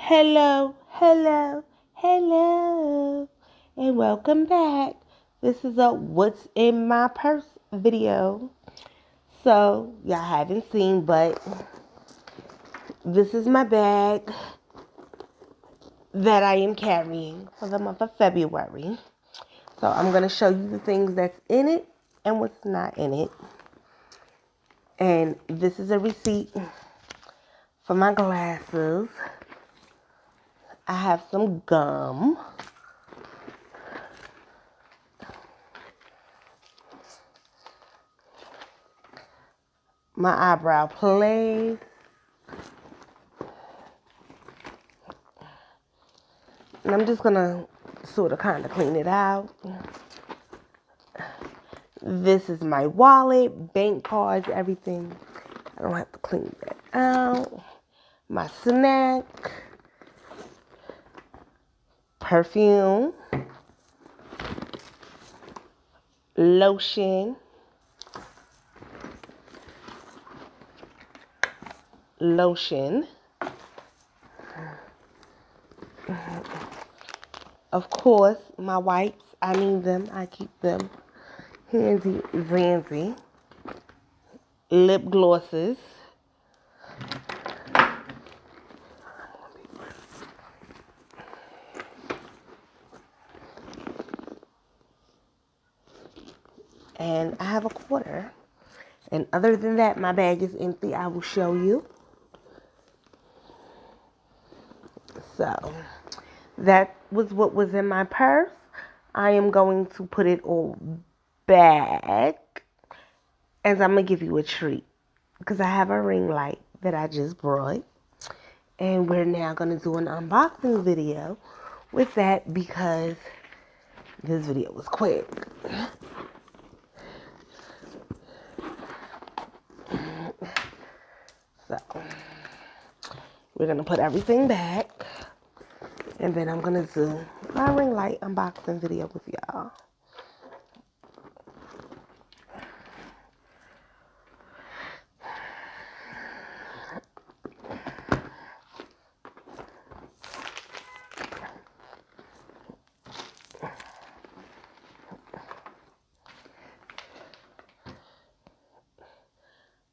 Hello, hello, hello, and welcome back. This is a What's in My Purse video. So, y'all haven't seen, but this is my bag that I am carrying for the month of February. So, I'm going to show you the things that's in it and what's not in it. And this is a receipt for my glasses. I have some gum. My eyebrow place. And I'm just going to sort of kind of clean it out. This is my wallet, bank cards, everything. I don't have to clean that out. My snack. Perfume. Lotion. Of course, my wipes. I need them. I keep them handy dandy. Lip glosses. And I have a quarter. And other than that, my bag is empty. I will show you. So, that was what was in my purse. I am going to put it all back. As I'm going to give you a treat. Because I have a ring light that I just brought. And we're now going to do an unboxing video with that because this video was quick. So, we're going to put everything back. And then I'm going to do my ring light unboxing video with y'all.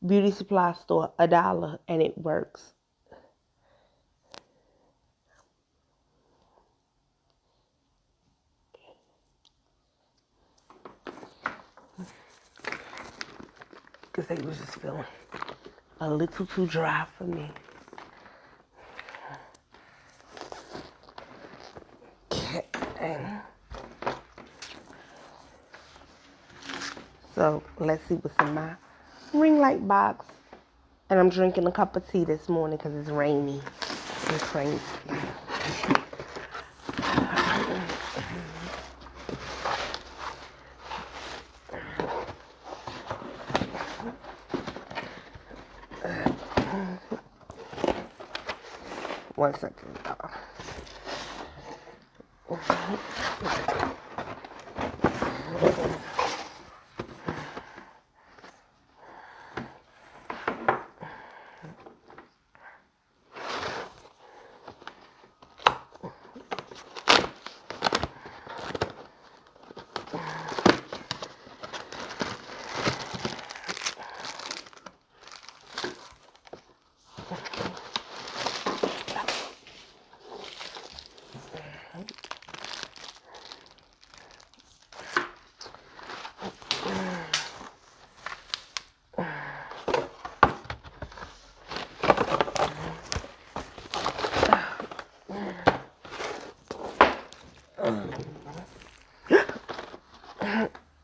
Beauty supply store, $1, and it works. Because they was just feeling a little too dry for me. Okay. So let's see what's in my ring light box. And I'm drinking a cup of tea this morning because it's rainy and crazy. One second, y'all.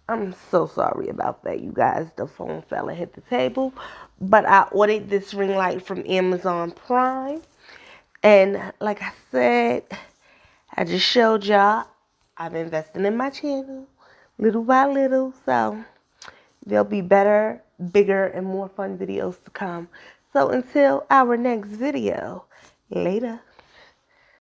I'm so sorry about that, you guys. The phone fell and hit the table. But I ordered this ring light from Amazon Prime. And like I said, I just showed y'all, I'm investing in my channel little by little. So there'll be better, bigger, and more fun videos to come. So until our next video, later.